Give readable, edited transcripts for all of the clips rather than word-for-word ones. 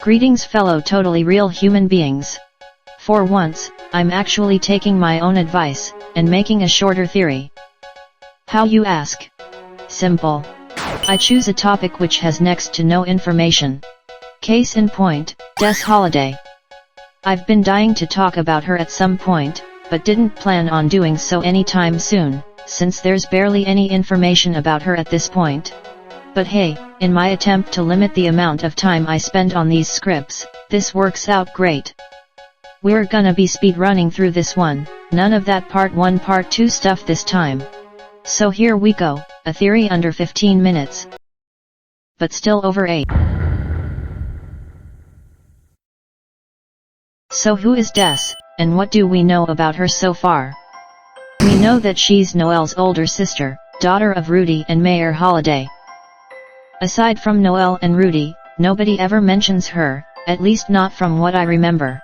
Greetings fellow totally real human beings. For once, I'm actually taking my own advice, and making a shorter theory. How you ask? Simple. I choose a topic which has next to no information. Case in point, Des Holiday. I've been dying to talk about her at some point, but didn't plan on doing so anytime soon, since there's barely any information about her at this point. But hey, in my attempt to limit the amount of time I spend on these scripts, this works out great. We're gonna be speed running through this one, none of that part 1 part 2 stuff this time. So here we go, a theory under 15 minutes. But still over 8. So who is Des, and what do we know about her so far? We know that she's Noelle's older sister, daughter of Rudy and Mayor Holiday. Aside from Noelle and Rudy, nobody ever mentions her, at least not from what I remember.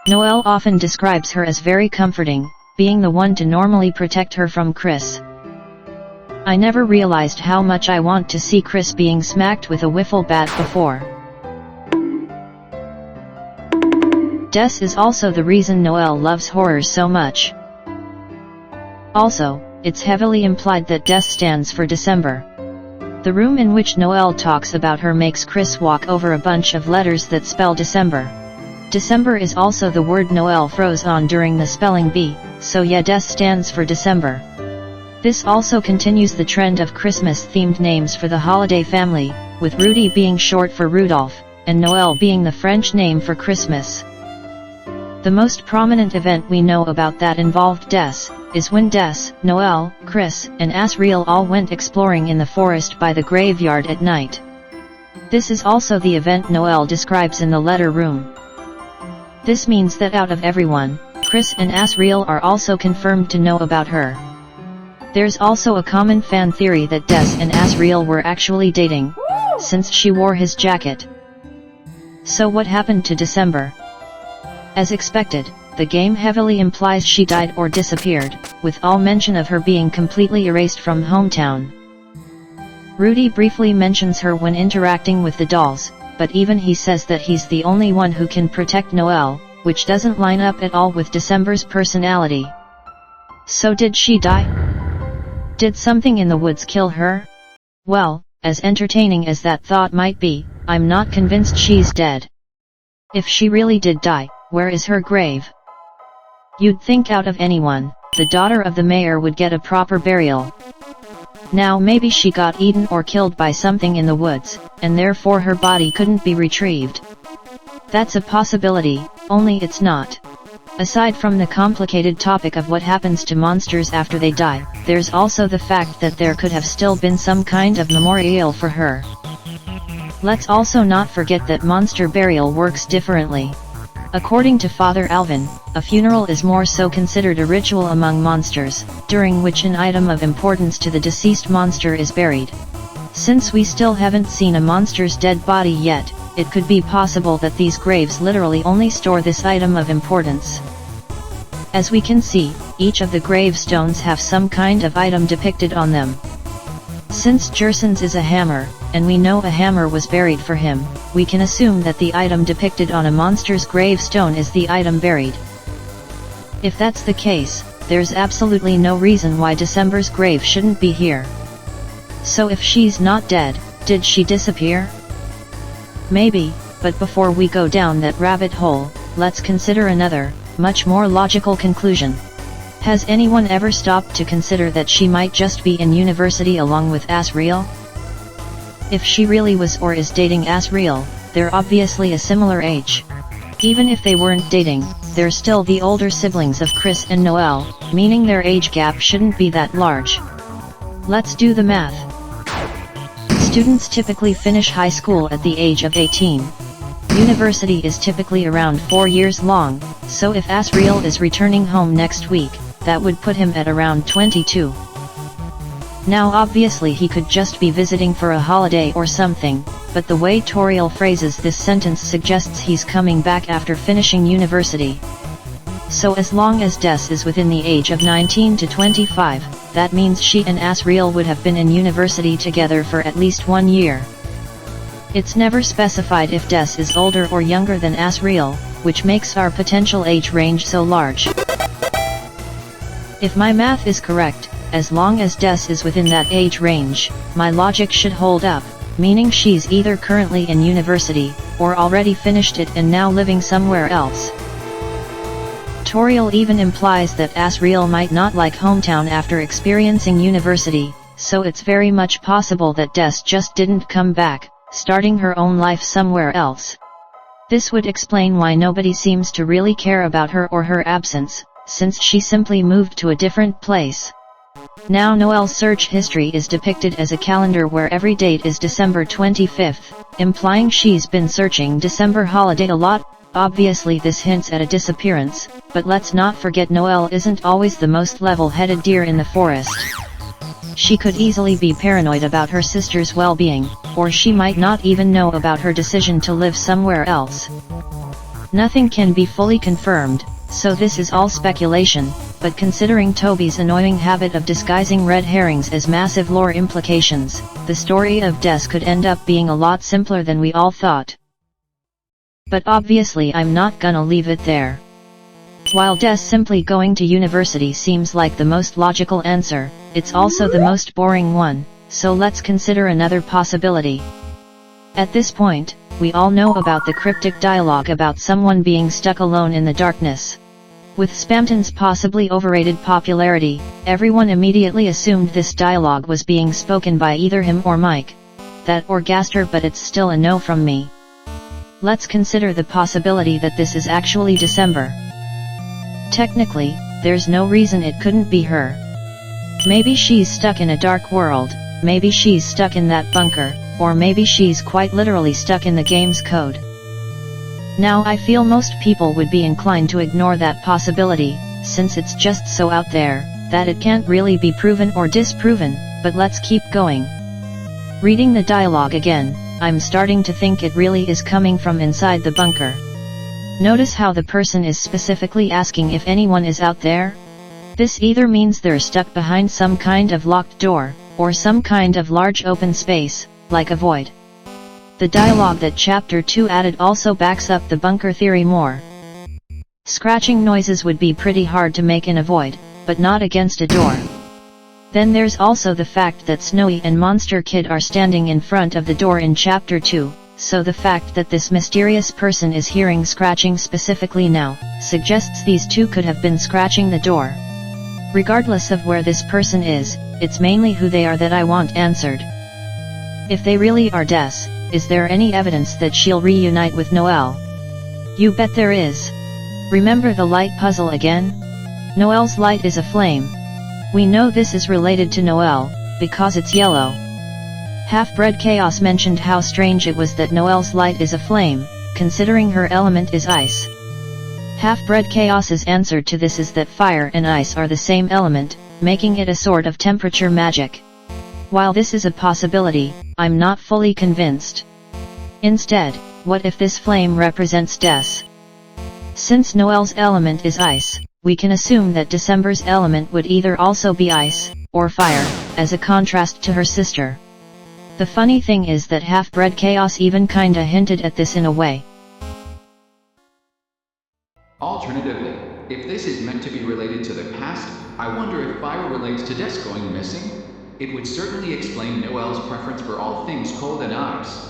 Noelle often describes her as very comforting, being the one to normally protect her from Chris. I never realized how much I want to see Chris being smacked with a wiffle bat before. Des is also the reason Noelle loves horror so much. Also, it's heavily implied that Des stands for December. The room in which Noelle talks about her makes Chris walk over a bunch of letters that spell December. December is also the word Noelle froze on during the spelling bee, so yeah, Des stands for December. This also continues the trend of Christmas-themed names for the Holiday family, with Rudy being short for Rudolph, and Noelle being the French name for Christmas. The most prominent event we know about that involved Des, is when Des, Noelle, Chris, and Asriel all went exploring in the forest by the graveyard at night. This is also the event Noelle describes in the letter room. This means that out of everyone, Chris and Asriel are also confirmed to know about her. There's also a common fan theory that Des and Asriel were actually dating, since she wore his jacket. So what happened to December? As expected, the game heavily implies she died or disappeared, with all mention of her being completely erased from hometown. Rudy briefly mentions her when interacting with the dolls, but even he says that he's the only one who can protect Noelle, which doesn't line up at all with December's personality. So did she die? Did something in the woods kill her? Well, as entertaining as that thought might be, I'm not convinced she's dead. If she really did die, where is her grave? You'd think out of anyone, the daughter of the mayor would get a proper burial. Now maybe she got eaten or killed by something in the woods, and therefore her body couldn't be retrieved. That's a possibility, only it's not. Aside from the complicated topic of what happens to monsters after they die, there's also the fact that there could have still been some kind of memorial for her. Let's also not forget that monster burial works differently. According to Father Alvin, a funeral is more so considered a ritual among monsters, during which an item of importance to the deceased monster is buried. Since we still haven't seen a monster's dead body yet, it could be possible that these graves literally only store this item of importance. As we can see, each of the gravestones have some kind of item depicted on them. Since Gerson's is a hammer, and we know a hammer was buried for him, we can assume that the item depicted on a monster's gravestone is the item buried. If that's the case, there's absolutely no reason why December's grave shouldn't be here. So if she's not dead, did she disappear? Maybe, but before we go down that rabbit hole, let's consider another, much more logical conclusion. Has anyone ever stopped to consider that she might just be in university along with Asriel? If she really was or is dating Asriel, they're obviously a similar age. Even if they weren't dating, they're still the older siblings of Chris and Noelle, meaning their age gap shouldn't be that large. Let's do the math. Students typically finish high school at the age of 18. University is typically around 4 years long, so if Asriel is returning home next week, that would put him at around 22. Now obviously he could just be visiting for a holiday or something, but the way Toriel phrases this sentence suggests he's coming back after finishing university. So as long as Des is within the age of 19 to 25, that means she and Asriel would have been in university together for at least 1 year. It's never specified if Des is older or younger than Asriel, which makes our potential age range so large. If my math is correct, as long as Des is within that age range, my logic should hold up, meaning she's either currently in university, or already finished it and now living somewhere else. Toriel even implies that Asriel might not like hometown after experiencing university, so it's very much possible that Des just didn't come back, starting her own life somewhere else. This would explain why nobody seems to really care about her or her absence, since she simply moved to a different place. Now Noel's search history is depicted as a calendar where every date is December 25th, implying she's been searching December holiday a lot. Obviously this hints at a disappearance, but let's not forget Noel isn't always the most level-headed deer in the forest. She could easily be paranoid about her sister's well-being, or she might not even know about her decision to live somewhere else. Nothing can be fully confirmed, so this is all speculation, but considering Toby's annoying habit of disguising red herrings as massive lore implications, the story of Des could end up being a lot simpler than we all thought. But obviously I'm not gonna leave it there. While Des simply going to university seems like the most logical answer, it's also the most boring one, so let's consider another possibility. At this point, we all know about the cryptic dialogue about someone being stuck alone in the darkness. With Spamton's possibly overrated popularity, everyone immediately assumed this dialogue was being spoken by either him or Mike. That or Gaster, but it's still a no from me. Let's consider the possibility that this is actually December. Technically, there's no reason it couldn't be her. Maybe she's stuck in a dark world, maybe she's stuck in that bunker, or maybe she's quite literally stuck in the game's code. Now I feel most people would be inclined to ignore that possibility, since it's just so out there, that it can't really be proven or disproven, but let's keep going. Reading the dialogue again, I'm starting to think it really is coming from inside the bunker. Notice how the person is specifically asking if anyone is out there? This either means they're stuck behind some kind of locked door, or some kind of large open space, like a void. The dialogue that Chapter 2 added also backs up the bunker theory more. Scratching noises would be pretty hard to make in a void, but not against a door. Then there's also the fact that Snowy and Monster Kid are standing in front of the door in Chapter 2, so the fact that this mysterious person is hearing scratching specifically now, suggests these two could have been scratching the door. Regardless of where this person is, it's mainly who they are that I want answered. If they really are Des, is there any evidence that she'll reunite with Noel? You bet there is. Remember the light puzzle again? Noel's light is a flame. We know this is related to Noel, because it's yellow. Half-Bred Chaos mentioned how strange it was that Noel's light is a flame, considering her element is ice. Half-Bred Chaos's answer to this is that fire and ice are the same element, making it a sort of temperature magic. While this is a possibility, I'm not fully convinced. Instead, what if this flame represents Des? Since Noel's element is ice, we can assume that December's element would either also be ice, or fire, as a contrast to her sister. The funny thing is that Half-Bred Chaos even kinda hinted at this in a way. Alternatively, if this is meant to be related to the past, I wonder if fire relates to Des going missing? It would certainly explain Noel's preference for all things cold and ice.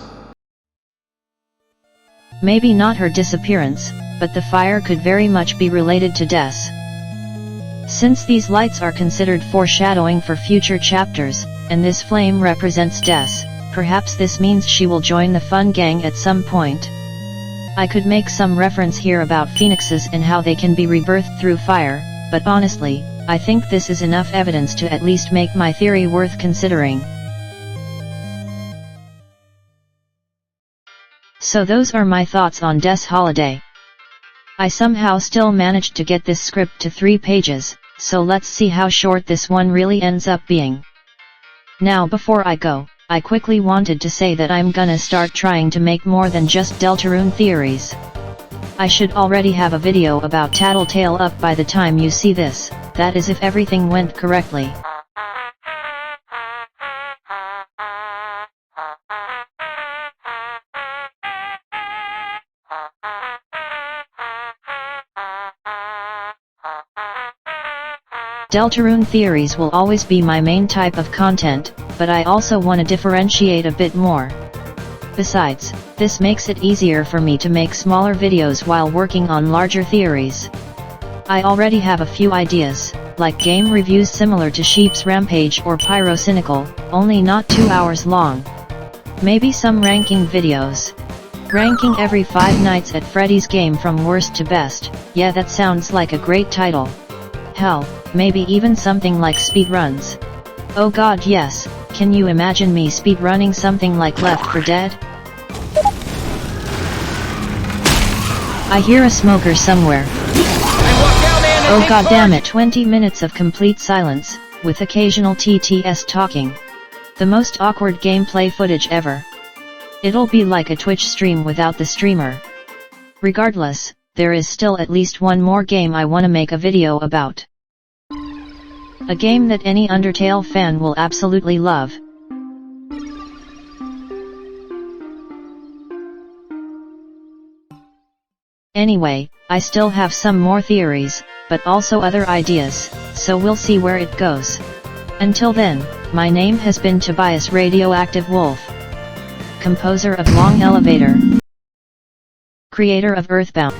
Maybe not her disappearance, but the fire could very much be related to Des. Since these lights are considered foreshadowing for future chapters, and this flame represents Des, perhaps this means she will join the fun gang at some point. I could make some reference here about phoenixes and how they can be rebirthed through fire, but honestly, I think this is enough evidence to at least make my theory worth considering. So those are my thoughts on Des Holiday. I somehow still managed to get this script to 3 pages, so let's see how short this one really ends up being. Now before I go, I quickly wanted to say that I'm gonna start trying to make more than just Deltarune theories. I should already have a video about Tattletale up by the time you see this, that is if everything went correctly. Deltarune theories will always be my main type of content, but I also want to differentiate a bit more. Besides, this makes it easier for me to make smaller videos while working on larger theories. I already have a few ideas, like game reviews similar to Sheep's Rampage or Pyrocynical, only not 2 hours long. Maybe some ranking videos. Ranking every 5 nights at Freddy's game from worst to best, yeah, that sounds like a great title. Hell, maybe even something like speedruns. Oh god, yes, can you imagine me speedrunning something like Left 4 Dead? I hear a smoker somewhere. Oh god damn it, 20 minutes of complete silence, with occasional TTS talking. The most awkward gameplay footage ever. It'll be like a Twitch stream without the streamer. Regardless, there is still at least one more game I wanna make a video about. A game that any Undertale fan will absolutely love. Anyway, I still have some more theories, but also other ideas, so we'll see where it goes. Until then, my name has been Tobias Radioactive Wolf. Composer of Long Elevator. Creator of Earthbound.